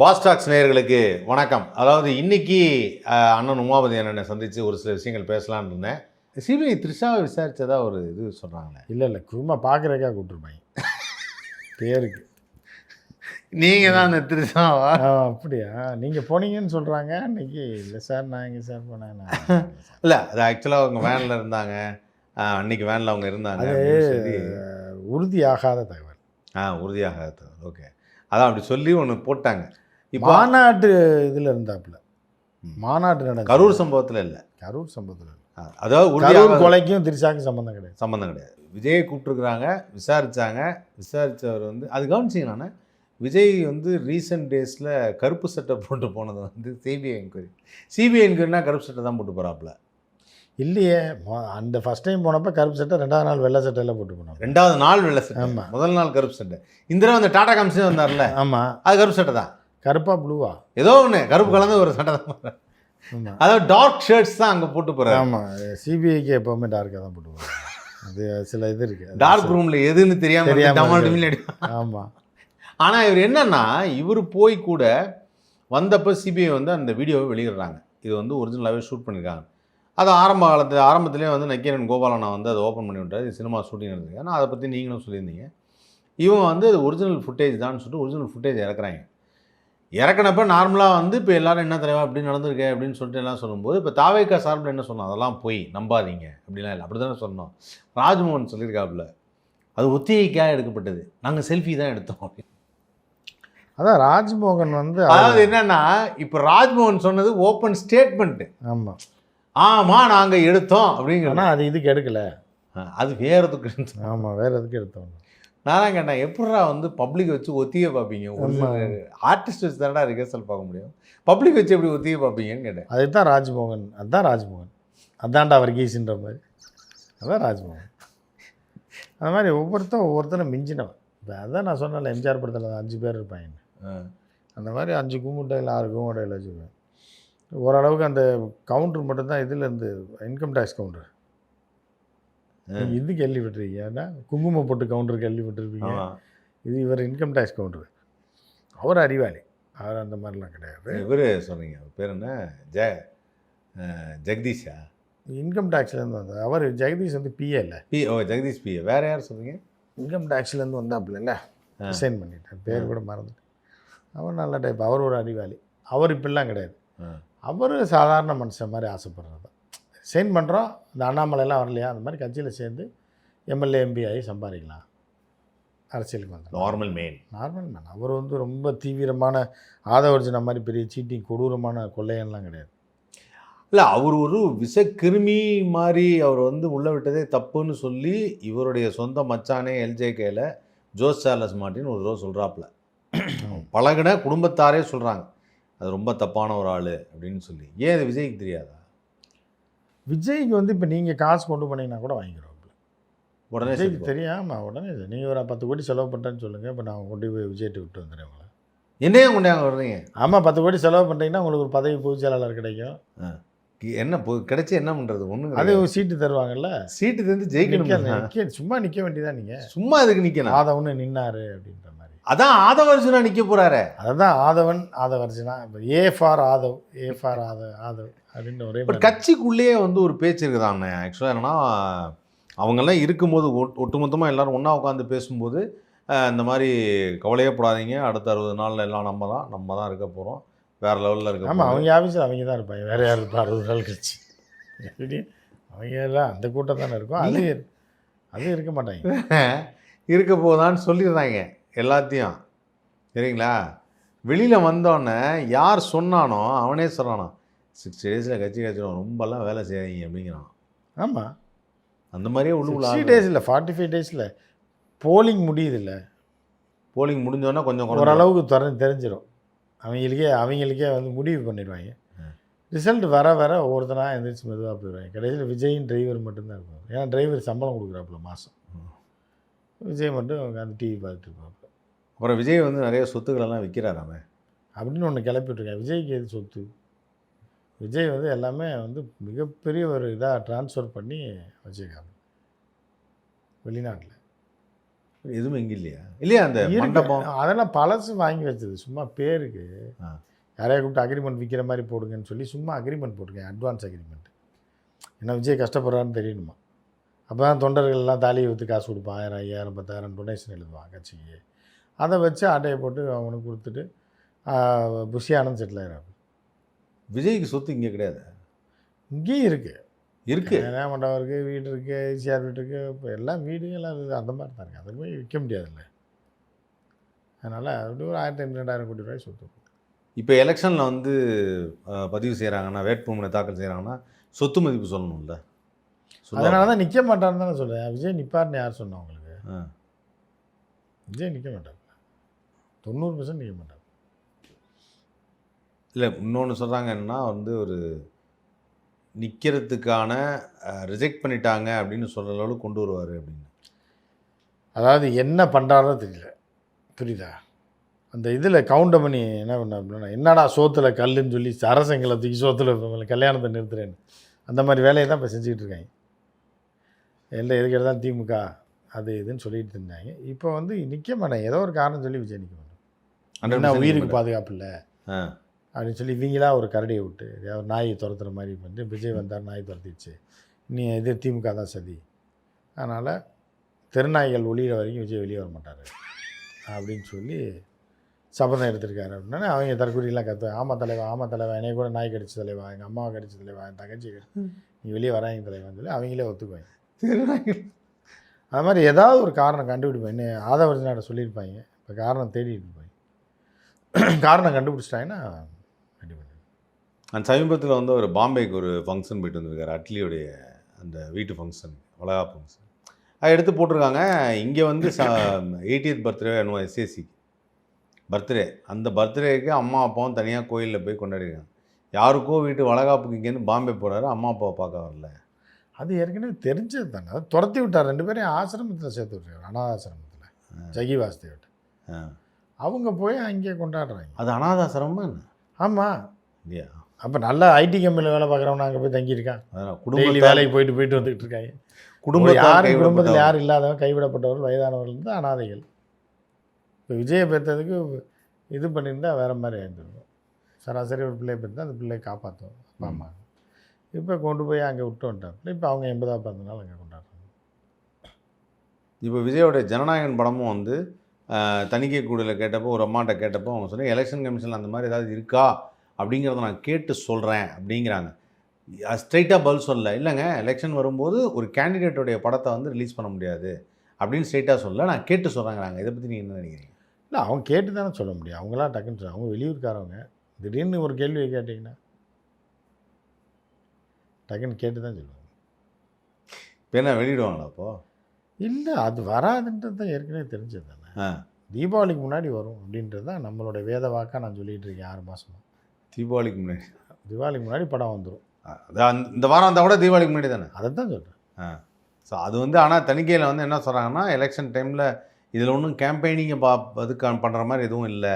பாஸ்டாக்ஸ் நேயர்களுக்கு வணக்கம். அதாவது இன்னைக்கு அண்ணன் உமாபதி அண்ணனை சந்தித்து ஒரு சில விஷயங்கள் பேசலான்னு இருந்தேன். சிபிஐ த்ரிஷாவை விசாரித்ததா ஒரு இது சொல்கிறாங்களே. இல்லை சும்மா பார்க்குறக்கா கூப்பிட்ருப்பாங்க பேருக்கு. நீங்கள் தான் அந்த த்ரிஷாவா? அப்படியா? நீங்கள் போனீங்கன்னு சொல்கிறாங்க. அன்றைக்கி இல்லை சார் நான் எங்கே சார் போனேன். இல்லை, அது ஆக்சுவலாக அவங்க வேனில் இருந்தாங்க. அன்றைக்கி வேனில் அவங்க இருந்தாங்க. அது உறுதியாகாத தகவல். உறுதியாகாத தகவல். ஓகே, அதான் அப்படி சொல்லி ஒன்று போட்டாங்க. இப்போ மாநாட்டு இதில் இருந்தாப்புல மாநாட்டு நடக்கும். கரூர் சம்பவத்தில் இல்லை. கரூர் சம்பவத்தில் இல்லை. அதாவது கரூர் கொலைக்கும் திரிஷாக்கும் சம்பந்தம் கிடையாது. விஜயை கூப்பிட்டுருக்குறாங்க, விசாரித்தவர் வந்து அது கவனிச்சிங்கண்ணா. விஜய் வந்து ரீசெண்ட் டேஸில் கருப்பு சட்டை போட்டு போனது வந்து சிபிஐ என்கொயரினா கருப்பு சட்டை தான் போட்டு போகிறாப்புல. இல்லையே, அந்த ஃபஸ்ட் டைம் போனப்போ கருப்பு சட்டை, ரெண்டாவது நாள் வெள்ளை சட்டையெல்லாம் போட்டு போனோம். ரெண்டாவது நாள் வெள்ளை சட்டை, ஆமாம். முதல் நாள் கருப்பு சட்டை. இந்த தடவை அந்த டாடா கம்சன் வந்தார்ல, ஆமாம், அது கருப்பு சட்டை தான். கருப்பா ப்ளூவா ஏதோ ஒன்று கருப்பு கலந்து ஒரு சட்டை தான். அதாவது டார்க் ஷர்ட்ஸ் தான் அங்கே போட்டு போகிறாரு. ஆமாம், சிபிஐக்கு எப்போவுமே டார்க்காக தான் போட்டு போகிறாங்க. அது சில இது இருக்குது, டார்க் ரூமில் எதுன்னு தெரியாமல். ஆமாம். ஆனால் இவர் என்னன்னா, இவர் போய் கூட வந்தப்போ சிபிஐ வந்து அந்த வீடியோவை வெளியிடுறாங்க. இது வந்து ஒரிஜினலாகவே ஷூட் பண்ணியிருக்காங்க. அது ஆரம்பத்திலே வந்து நக்கீரன் கோபாலண்ணா வந்து அதை ஓப்பன் பண்ணி விட்டார். இது சினிமா ஷூட்டிங் நடந்திருக்கு. ஆனால் அதை பற்றி நீங்களும் சொல்லியிருந்தீங்க. இவன் வந்து அது ஒரிஜினல் ஃபுட்டேஜ் தான் சொல்லிட்டு ஒரிஜினல் ஃபுட்டேஜ் இறக்குறாங்க. இறக்குனப்போ நார்மலாக வந்து இப்போ எல்லோரும் என்ன தெரியுமா அப்படி நடந்திருக்கேன் அப்படின்னு சொல்லிட்டு எல்லாம் சொல்லும்போது, இப்போ தாவேக்கா சார்பில் என்ன சொன்னோம், அதெல்லாம் போய் நம்பாதீங்க அப்படிலாம் இல்லை, அப்படி தானே சொன்னோம். ராஜ்மோகன் சொல்லியிருக்காப்புல, அது ஒத்திகைக்காக எடுக்கப்பட்டது, நாங்கள் செல்ஃபி தான் எடுத்தோம் அப்படின்னு. அதான் ராஜ்மோகன் வந்து, அதாவது என்னன்னா, இப்போ ராஜ்மோகன் சொன்னது ஓப்பன் ஸ்டேட்மெண்ட்டு. ஆமாம் ஆமாம் நாங்கள் எடுத்தோம் அப்படிங்கிறனா, அது இதுக்கு எடுக்கலை, அது வேறு எதுக்கு. ஆமாம், வேறு எதுக்கு எடுத்தோம். நான் கேட்டேன், எப்படா வந்து பப்ளிக் வச்சு ஒத்திகை பார்ப்பீங்க? ஆர்டிஸ்ட் வச்சு தானடா ரிஹர்சல் பார்க்க முடியும், பப்ளிக் வச்சு எப்படி ஒத்திகை பார்ப்பீங்கன்னு கேட்டேன். அதுதான் ராஜ்மோகன், அதான்டா வர்கீஸ்ன்ற மாதிரி, அதான் ராஜ்மோகன். அது மாதிரி ஒவ்வொருத்தரும் மிஞ்சினவன். இப்போ அதான் நான் சொன்னேன்ல, எம்ஜிஆர் படத்தில் 5 பேர் இருப்பாங்க. அந்த மாதிரி 5 கும்பிட்டையில் 6 கும்பிட்டையில் வச்சுக்குவேன். ஓரளவுக்கு அந்த கவுண்டர் மட்டும்தான் இதிலேருந்து இன்கம் டேக்ஸ் கவுண்டர். நீங்கள் இது கேள்விப்பட்டிருக்கீங்க, ஏன்னா குங்குமம் போட்டு கவுண்டர் கேள்விப்பட்டிருப்பீங்க. இது இவர் இன்கம் டேக்ஸ் கவுண்டர். அவர் அறிவாளி, அவர் அந்த மாதிரிலாம் கிடையாது. இவர் சொன்னீங்க, பேர் என்ன, ஜெகதீஷா? இன்கம் டேக்ஸ்லேருந்து வந்தார் அவர். ஜெகதீஷ் வந்து பிஏ இல்லை. ஜெகதீஷ் பிஏ. வேறு யார் சொன்னீங்க? இன்கம் டேக்ஸ்லேருந்து வந்தாப்புல இல்லை, ரிசைன் பண்ணிட்டேன், பேர் கூட மறந்துட்டேன். அவர் நல்ல டைப், அவர் ஒரு அறிவாளி. அவர் இப்படிலாம் கிடையாது. அவர் சாதாரண மனுஷன் மாதிரி ஆசைப்படுறது தான். ரிசைன் பண்ணுறோம், இந்த அண்ணாமலைலாம் வரலையா, அந்த மாதிரி கட்சியில் சேர்ந்து எம்எல்ஏ எம்பி ஆகி சம்பாதிக்கலாம், அரசியலுக்கு வந்து நார்மல் மேன். அவர் வந்து ரொம்ப தீவிரமான ஆதவர்ஜின மாதிரி பெரிய சீட்டிங் கொடூரமான கொள்ளையெல்லாம் கிடையாது. இல்லை, அவர் ஒரு விஷக்கிருமி மாதிரி அவர் வந்து உள்ளே விட்டதே தப்புன்னு சொல்லி இவருடைய சொந்த மச்சானே எல்ஜேகேல ஜோஸ் சார்லஸ் மார்ட்டின் ஒரு தடவை சொல்கிறாப்புல. பழகின குடும்பத்தாரே சொல்கிறாங்க அது ரொம்ப தப்பான ஒரு ஆள் அப்படின்னு சொல்லி. ஏன் அது விஜய்க்கு தெரியாதா? விஜய்க்கு வந்து இப்போ நீங்கள் காசு கொண்டு போனீங்கன்னா கூட வாங்கிக்கிறோம். உடனே விஜய்க்கு தெரியாமல் உடனே நீங்கள் ஒரு 10 கோடி செலவு பண்ணுறேன்னு சொல்லுங்கள், இப்போ நான் கொண்டு போய் விஜய்ட்டு விட்டு வந்துடுறேன் உங்களை. என்னையும் கொண்டு அங்கே வர்றீங்க? ஆமாம், 10 கோடி செலவு பண்ணுறீங்கன்னா உங்களுக்கு ஒரு பதவி பொதுச் செயலாளர் கிடைக்கும். என்ன கிடைச்சி என்ன பண்ணுறது? ஒன்று அது சீட்டு தருவாங்கல்ல, சீட்டு தந்து ஜெயிக்கணும். சும்மா நிற்க வேண்டியதான். நீங்கள் சும்மா அதுக்கு நிற்கணும். ஆதவன் நின்னாரு அப்படின்ற மாதிரி. அதான் ஆதவர்ஜுனா நிற்க போகிறாரு. அதுதான் ஆதவர்ஜுனா. இப்போ ஏ ஃபார் ஆதவ் ஆதவ் அப்படின்னு ஒரே கட்சிக்குள்ளேயே வந்து ஒரு பேச்சு இருக்குதாண்ணே. ஆக்சுவலாக என்னன்னா, அவங்கெல்லாம் இருக்கும்போது ஒட்டுமொத்தமாக எல்லோரும் ஒன்றா உட்காந்து பேசும்போது இந்த மாதிரி கவலையே போடாதீங்க, அடுத்த 60 நாளில் எல்லாம் நம்ம தான் இருக்க போகிறோம், வேறு லெவலில் இருக்க. ஆமாம், அவங்க ஆஃபீஸில் அவங்க தான் இருப்பாங்க, வேறு யார் இருப்பா 60 நாள் கழிச்சு. எப்படி அவங்க எல்லாம் அந்த கூட்டம் தானே இருக்கும், அது இருக்க மாட்டாங்க. இருக்க போதான்னு சொல்லிடுறாங்க எல்லாத்தையும், சரிங்களா? வெளியில் வந்தோடனே யார் சொன்னானோ அவனே சொல்கிறானோ 60 டேஸில் கட்சி கட்சிடும், ரொம்பலாம் வேலை செய்யாதீங்க அப்படிங்கிறான். ஆமாம், அந்த மாதிரியே உள்ளுக்குள்ள 60 டேஸ் இல்லை, 45 டேஸில் போலிங் முடியுது இல்லை. போலிங் முடிஞ்சோன்னா கொஞ்சம் ஓரளவுக்கு தெரிஞ்சிடும். அவங்களுக்கே வந்து முடிவு பண்ணிடுவாங்க. ரிசல்ட் வர ஒவ்வொருத்தனாக எழுந்திரிச்சு மெதுவாக போயிடுவாங்க. கடைசியில் விஜயின் டிரைவர் மட்டும்தான் இருப்பாங்க. ஏன்னா டிரைவர் சம்பளம் கொடுக்குறாப்புல மாதம். விஜய் மட்டும் அந்த டிவி பார்த்துட்டு இருப்பாப்புல. அப்புறம் விஜய் வந்து நிறைய சொத்துக்களெல்லாம் விற்கிறாராமே அப்படின்னு ஒன்று கிளப்பிட்டுருக்கேன். விஜய்க்கு எது சொத்து? விஜய் வந்து எல்லாமே வந்து மிகப்பெரிய ஒரு இதாக ட்ரான்ஸ்ஃபர் பண்ணி வச்சுருக்காங்க வெளிநாட்டில். எதுவும் இங்கே இல்லையா? இல்லையா அந்த இருக்கு. மண்டபம்? அதெல்லாம் பழசு வாங்கி வச்சது, சும்மா பேருக்கு. ஆ. யாரையா கூப்பிட்டு அக்ரிமெண்ட் விற்கிற மாதிரி போடுங்கன்னு சொல்லி சும்மா அக்ரிமெண்ட் போட்டிருக்கேன், அட்வான்ஸ் அக்ரிமெண்ட். ஏன்னா விஜய் கஷ்டப்படுறான்னு தெரியணுமா. அப்போ தான் தொண்டர்கள் எல்லாம் தாலியை விற்று காசு கொடுப்பான், 1000 5000 10,000 டொனேஷன் எழுதுவான் கட்சிக்கு. அதை வச்சு ஆட்டையை போட்டு அவனுக்கு கொடுத்துட்டு புஷி ஆனந்த் செட்டில் ஆகிறாரு. விஜய்க்கு சொத்து இங்கே கிடையாது? இங்கேயும் இருக்குது. இருக்கு. மண்டபம் இருக்குது, வீடு இருக்குது, ஈசிஆர் வீடு இருக்குது, இப்போ எல்லாம் வீடு எல்லாம் இருக்குது, அந்த மாதிரி தான் இருக்குது. அதை போய் விற்க முடியாதுல்ல. அதனால் அப்படி ஒரு 1500 2000 கோடி ரூபாய் சொத்து. இப்போ எலெக்ஷனில் வந்து பதிவு செய்கிறாங்கன்னா, வேட்புமனு தாக்கல் செய்கிறாங்கன்னா சொத்து மதிப்பு சொல்லணும்ல. அதனால தான் நிற்க மாட்டான்னு தானே சொல்கிறேன். விஜய் நிற்பார்னு யார் சொன்னா உங்களுக்கு? விஜய் நிற்க மாட்டார், 90% நிற்க மாட்டார். இல்லை, இன்னொன்று சொல்கிறாங்க என்னன்னா வந்து ஒரு நிற்கிறதுக்கான ரிஜெக்ட் பண்ணிட்டாங்க அப்படின்னு சொல்கிற அளவுக்கு கொண்டு வருவார் அப்படின்னு. அதாவது என்ன பண்ணுறாரோ தெரியல, புரியுதா? அந்த இதில் கவுண்டர் பண்ணி என்ன பண்ண அப்படின்னா, என்னடா சோத்துல கல்லுன்னு சொல்லி அரசங்களை தூக்கி சோத்தில் கல்யாணத்தை நிறுத்துறேன்னு அந்த மாதிரி வேலையை தான் இப்போ செஞ்சுக்கிட்டு இருக்காங்க. எல்லாம் எதுக்கிட்ட தான் திமுக அது இதுன்னு சொல்லிட்டு இருந்தாங்க. இப்போ வந்து நிற்க மாட்டேன், ஏதோ ஒரு காரணம் சொல்லி விஜய் நிற்க மாட்டேன். என்ன உயிருக்கு பாதுகாப்பு இல்லை அப்படின்னு சொல்லி இவங்களா ஒரு கரடியை விட்டு ஒரு நாயை துரத்துற மாதிரி பண்ணிட்டு, விஜய் வந்தார் நாய் துரத்திடுச்சு, நீ இது திமுக தான் சதி, அதனால் தெருநாய்கள் ஒளிகிற வரைக்கும் விஜய் வெளியே வர மாட்டார் அப்படின்னு சொல்லி சபதம் எடுத்திருக்காரு. அப்படின்னா அவங்க தற்கொலையெல்லாம் ஆமாம் தலைவா என்னைய கூட நாய் கடிச்ச தலைவா, எங்கள் அம்மாவை கடிச்ச தலைவா, என் தங்கச்சி நீ வெளியே வராங்க தலைவான்னு சொல்லி அவங்களே ஒத்துக்குவாங்க. அது மாதிரி ஏதாவது ஒரு காரணம் கண்டுபிடிப்பாங்க. இன்னும் ஆதவர்ஜனாட சொல்லியிருப்பாங்க, இப்போ காரணம் தேடிட்டு இருப்பாங்க. காரணம் கண்டுபிடிச்சிட்டாங்கன்னா கண்டிப்பாக. அந்த சமீபத்தில் வந்து ஒரு பாம்பேக்கு ஒரு ஃபங்க்ஷன் போயிட்டு வந்திருக்காரு, அட்லியோடைய அந்த வீட்டு ஃபங்க்ஷன், வளகாப்பு ஃபங்க்ஷன். அதை எடுத்து போட்டிருக்காங்க. இங்கே வந்து 80th பர்த்டே என்னவோ எஸ்ஏசிக்கு பர்த்டே, அந்த பர்த்டேக்கு அம்மா அப்பாவும் தனியாக கோயிலில் போய் கொண்டாடிருக்காங்க. யாருக்கோ வீட்டு வளகாப்புக்கு இங்கேருந்து பாம்பே போகிறாரு, அம்மா அப்பாவை பார்க்க வரல. அது ஏற்கனவே தெரிஞ்சது தானே. அதை துரத்தி விட்டார், 2 பேரையும் ஆசிரமத்தில் சேர்த்து விட்டார், அனாதாசிரமத்தில், ஜகி வாசுதேவ். அவங்க போய் அங்கேயே கொண்டாடுறாங்க. அது அனாதாசிரமா என்ன? ஆமாம் இல்லையா? அப்போ நல்லா ஐடி கம்பெனியில் வேலை பார்க்குறவங்க அங்கே போய் தங்கியிருக்கான், டெய்லி வேலைக்கு போயிட்டு வந்துக்கிட்டு இருக்காங்க. குடும்பத்தில் யாரும் இல்லாதவங்க, கைவிடப்பட்டவர்கள், வயதானவர்கள் வந்து அனாதைகள். இப்போ விஜயை பெற்றதுக்கு இது பண்ணியிருந்தா வேறு மாதிரி ஆயிருந்துருக்கும். சராசரி ஒரு பிள்ளையை பெற்றா அந்த பிள்ளையை காப்பாற்றும் அப்பா அம்மா. இப்போ கொண்டு போய் அங்கே விட்டு வந்துட்டாங்க. இப்போ அவங்க 80ஆவது பிறந்த நாள் அங்கே கொண்டாடுறாங்க. இப்போ விஜயோடைய ஜனநாயகன் படமும் வந்து தணிக்கை கூடல கேட்டப்போ, ஒரு அம்மாட்ட கேட்டப்போ அவங்க சொன்ன எலெக்ஷன் கமிஷனில் அந்த மாதிரி ஏதாவது இருக்கா அப்படிங்கிறத நான் கேட்டு சொல்கிறேன் அப்படிங்கிறாங்க. ஸ்ட்ரைட்டாக பதில் சொல்ல, இல்லைங்க எலெக்ஷன் வரும்போது ஒரு கேண்டிடேட்டோடைய படத்தை வந்து ரிலீஸ் பண்ண முடியாது அப்படின்னு ஸ்ட்ரைட்டாக சொல்ல, நான் கேட்டு சொல்கிறாங்கிறாங்க. இதை பற்றி நீங்கள் என்ன நினைக்கிறீங்க? இல்லை, அவங்க கேட்டு தானே சொல்ல முடியும். அவங்களாம் டக்குன்னு சொல்ல, அவங்க வெளியூர்காரவங்க. திடீர்னு ஒரு கேள்வியை கேட்டிங்கன்னா டக்குன்னு கேட்டு தான் சொல்லுவாங்க. இப்போ என்ன வெளியிடுவாங்களா அப்போது? இல்லை, அது வராதுன்றது தான் ஏற்கனவே தெரிஞ்சது தானே. தீபாவளிக்கு முன்னாடி வரும் அப்படின்றது தான் நம்மளோட வேத வாக்காக நான் சொல்லிகிட்டு இருக்கேன் 6 மாதமாக. தீபாவளிக்கு முன்னாடி படம் வந்துடும். அதான் இந்த வாரம் வந்தால் கூட தீபாவளிக்கு முன்னாடி தானே, அதை தான் சொல்கிறேன். ஸோ அது வந்து ஆனால் தணிக்கையில் வந்து என்ன சொல்கிறாங்கன்னா, எலெக்ஷன் டைமில் இதில் ஒன்றும் கேம்பெயினிங்கை அதுக்கு பண்ணுற மாதிரி எதுவும் இல்லை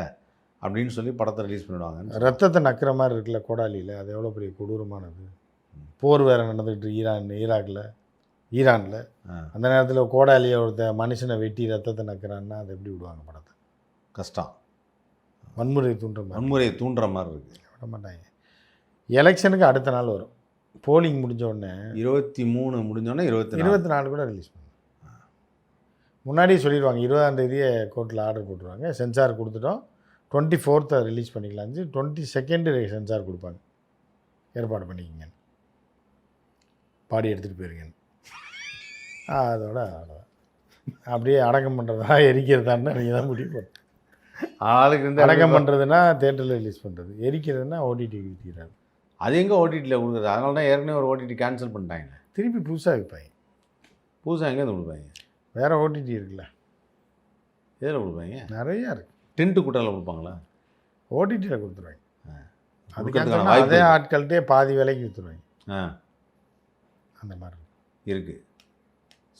அப்படின்னு சொல்லி படத்தை ரிலீஸ் பண்ணிவிடுவாங்க. ரத்தத்தை நக்கிற மாதிரி இருக்குல்ல கோடாலியில், அது எவ்வளோ பெரிய கொடூரமானது. போர் வேறு நடந்துக்கிட்டு ஈரானில் அந்த நேரத்தில் கோடாலியை ஒருத்த மனுஷனை வெட்டி ரத்தத்தை நக்கிறான்னா அதை எப்படி விடுவாங்க படத்தை? கஷ்டம். வன்முறையை தூண்டுற மாதிரி இருக்குது. விட மாட்டாங்க. எலெக்ஷனுக்கு அடுத்த நாள் வரும், போலிங் முடிஞ்ச உடனே 23 முடிஞ்சோடனே 24 கூட ரிலீஸ் பண்ணுவாங்க. முன்னாடியே சொல்லிடுவாங்க, 20ஆம் தேதியே கோர்ட்டில் ஆர்டர் போட்டுருவாங்க. சென்சார் கொடுத்துட்டோம், 24th ரிலீஸ் பண்ணிக்கலாம், 22nd சென்சார் கொடுப்பாங்க, ஏற்பாடு பண்ணிக்கிங்க, பாடி எடுத்துகிட்டு போயிருக்கேன். அதோட அப்படியே அடக்கம் பண்ணுறதா எரிக்கிறதான்னு நீங்கள் தான் முடிவு பண்ண. ஆளுக்கு வந்து அடக்கம் பண்ணுறதுன்னா தேட்டரில் ரிலீஸ் பண்ணுறது, எரிக்கிறதுனா ஓடிடி விற்கிறாரு. அது எங்கே ஓடிடியில் கொடுக்குறது? அதனால தான் ஏற்கனவே ஒரு ஓடிடி கேன்சல் பண்ணிட்டாங்க, திருப்பி புதுசாக விற்பாங்க. புதுசாக எங்கேருந்து கொடுப்பாங்க? வேறு ஓடிடி இருக்குல்ல, எதில் கொடுப்பாங்க? நிறையா இருக்குது. டென்ட்டு கூட்டால் கொடுப்பாங்களா? ஓடிடியில் கொடுத்துருவாங்க. அதுக்காக அதே ஆட்கள்கிட்டே பாதி விலைக்கு விற்றுருவாங்க. அந்த மாதிரி இருக்குது.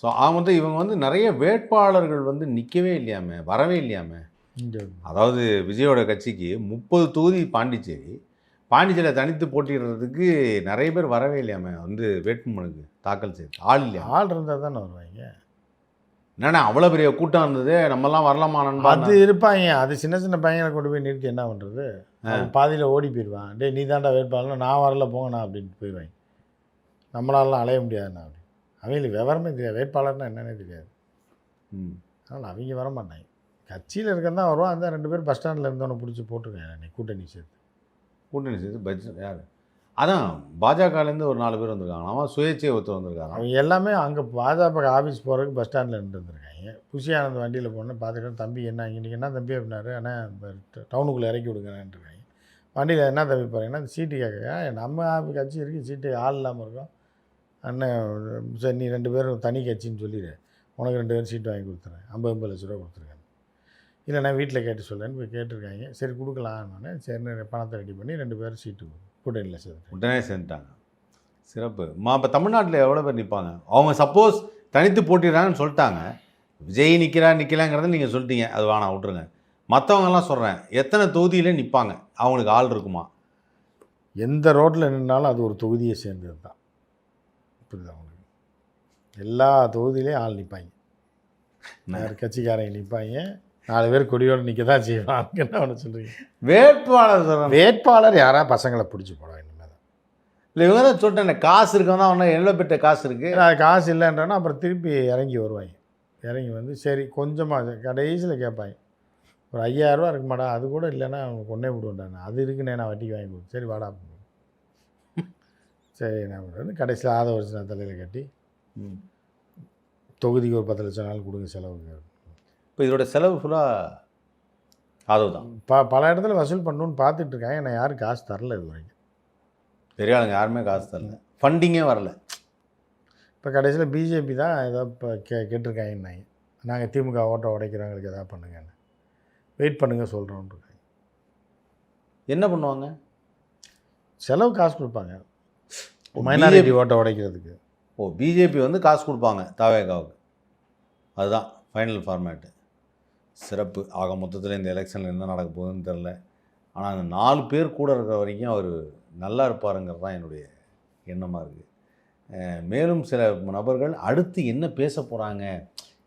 ஸோ வந்து இவங்க வந்து நிறைய வேட்பாளர்கள் வந்து நிற்கவே இல்லையாமே, வரவே இல்லையாமே. அதாவது விஜயோட கட்சிக்கு 30 தொகுதி பாண்டிச்சேரியில் தனித்து போட்டிடுறதுக்கு நிறைய பேர் வரவே இல்லையாமே, வந்து வேட்புமனுக்கு தாக்கல் செய்து ஆள் இல்லையா? ஆள் இருந்தால் தானே வருவாங்க. என்னண்ணா அவ்வளோ பெரிய கூட்டம் இருந்தது, நம்மலாம் வரலாமா நண்பா? அது இருப்பாங்க. அது சின்ன சின்ன பையனை கொண்டு போய் நிறுத்தி என்ன பண்ணுறது? பாதியில் ஓடி போயிடுவான். டேய் நீ தாண்டா வேட்பாளர், நான் வரல போங்கண்ணா அப்படின்ட்டு போயிடுவாங்க. நம்மளாலாம் அலைய முடியாதுண்ணா அப்படி. அவங்களுக்கு விவரமே தெரியாது, வேட்பாளர்னா என்னன்னே தெரியாது. அதனால் அவங்க வர மாட்டாங்க. கட்சியில் இருக்கிறதா வருவான். அந்த 2 பேர் பஸ் ஸ்டாண்டில் இருந்தவனை பிடிச்சி போட்டிருக்கேன் அன்றைக்கி கூட்டணி சேர்த்து. கூட்டணி சேர்த்து பட்ஜெட் யார்? அதான் பாஜகலேருந்து ஒரு 4 பேர் வந்திருக்காங்க. அவன் சுயேட்சையை ஒருத்தர் வந்திருக்காங்க. அவங்க எல்லாமே அங்கே பாஜக ஆஃபீஸ் போகிறதுக்கு பஸ் ஸ்டாண்டில் இருந்துருக்காங்க. புஷி ஆனந்த் வண்டியில் போனேன் பார்த்துக்கிட்டேன். தம்பி என்ன இன்றைக்கி என்ன தம்பி அப்படின்னாரு. ஆனால் டவுனுக்குள்ளே இறக்கி விடுங்கன்னுருக்காங்க. வண்டியில் என்ன தம்பி போகிறீங்கன்னா சீட்டு கேட்க, நம்ம கட்சி இருக்குது, சீட்டு ஆள் இல்லாமல் இருக்கும். அண்ணன் சரி நீ 2 பேரும் தனி கட்சின்னு சொல்லிடு, உனக்கு 2 பேரும் சீட்டு வாங்கி கொடுத்துறேன், 50 லட்ச ரூபா கொடுத்துருக்கேன். இல்லை நான் வீட்டில் கேட்டு சொல்லேன்னு போய் கேட்டிருக்காங்க. சரி கொடுக்கலான்னு சரி பணத்தை ரெடி பண்ணி 2 பேரும் சீட்டு கூட்டணியில் சேர்த்து உடனே சேர்ந்துட்டாங்க. சிறப்பு. இப்போ தமிழ்நாட்டில் எவ்வளோ பேர் நிற்பாங்க? அவங்க சப்போஸ் தனித்து போட்டிடுறாங்கன்னு சொல்லிட்டாங்க, விஜய் நிற்கலாங்கிறத நீங்கள் சொல்லிட்டீங்க, அது வேணாம் விட்ருங்க. மற்றவங்கெல்லாம் சொல்கிறேன், எத்தனை தொகுதியில் நிற்பாங்க? அவங்களுக்கு ஆள் இருக்குமா? எந்த ரோட்டில் நின்றாலும் அது ஒரு தொகுதியை சேர்ந்தது தான். புரியுது அவங்களுக்கு? எல்லா தொகுதியிலையும் ஆள் நிற்பாங்க. வேறு கட்சிக்காரங்க நிற்பாங்க. 4 பேர் கொடியோடு நிற்க தான் செய்வாங்க. என்ன ஒன்று சொல்கிறீங்க? வேட்பாளர் சொல்கிறேன். வேட்பாளர் யாராவது பசங்களை பிடிச்சி போடுவாங்க. இனிமேல் தான் இல்லை இவங்க தான் சொல்லிட்டேன், காசு இருக்கவங்க தான் ஒன்றும் எவ்வளோ பெற்ற காசு இருக்குது, அது காசு இல்லைன்றனா அப்புறம் திருப்பி இறங்கி வருவாங்க. இறங்கி வந்து சரி கொஞ்சமாக கடைசியில் கேட்பாங்க, ஒரு 5000 ரூபா இருக்க மாட்டா, அது கூட இல்லைன்னா அவங்க கொண்டே விடுவேன்டாண்ணா, அது இருக்குண்ணே நான் வட்டிக்கு வாங்கி கொடுத்து, சரி வாடா சரி என்ன பண்ணுறது. கடைசியில் ஆத வருஷம் நான் தலையில் கட்டி தொகுதிக்கு ஒரு 10 லட்சம் நாள் கொடுங்க செலவுக்கு. இப்போ இதோட செலவு ஃபுல்லாக ஆதவ் தான். பல இடத்துல வசூல் பண்ணணுன்னு பார்த்துட்டு இருக்காங்க. நான் யாரும் காசு தரல இது வரைக்கும். பெரியாளுங்க யாருமே காசு தரல, ஃபண்டிங்கே வரல. இப்போ கடைசியில் பிஜேபி தான் ஏதோ இப்போ கேட்டிருக்காங்கன்னாங்க, நாங்கள் திமுக ஓட்டை உடைக்கிறவங்களுக்கு எதாவது பண்ணுங்கன்னு. வெயிட் பண்ணுங்க சொல்கிறோன்னு இருக்காங்க. என்ன பண்ணுவாங்க? செலவு காசு கொடுப்பாங்க மைனாரிட்டி ஓட்டை உடைக்கிறதுக்கு. பிஜேபி வந்து காசு கொடுப்பாங்க தாவேகாவுக்கு, அதுதான் ஃபைனல் ஃபார்மேட்டு. சிறப்பு. ஆக மொத்தத்தில் இந்த எலெக்ஷனில் என்ன நடக்க போகுதுன்னு தெரில. ஆனால் அந்த 4 பேர் கூட இருக்கிற வரைக்கும் அவர் நல்லா இருப்பாருங்கிறது தான் என்னுடைய எண்ணமாக இருக்குது. மேலும் சில நபர்கள் அடுத்து என்ன பேச போகிறாங்க,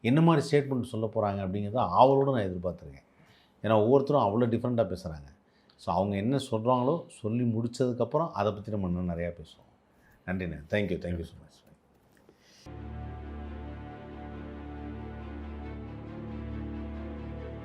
என்ன மாதிரி ஸ்டேட்மெண்ட் சொல்ல போகிறாங்க அப்படிங்கிறத ஆவலோடு நான் எதிர்பார்த்துருக்கேன். ஏன்னா ஒவ்வொருத்தரும் அவ்வளோ டிஃப்ரெண்ட்டாக பேசுகிறாங்க. ஸோ அவங்க என்ன சொல்கிறாங்களோ சொல்லி முடித்ததுக்கப்புறம் அதை பற்றி நம்ம இன்னும் நிறையா பேசுவோம். நன்றிண்ணே. Thank you so much.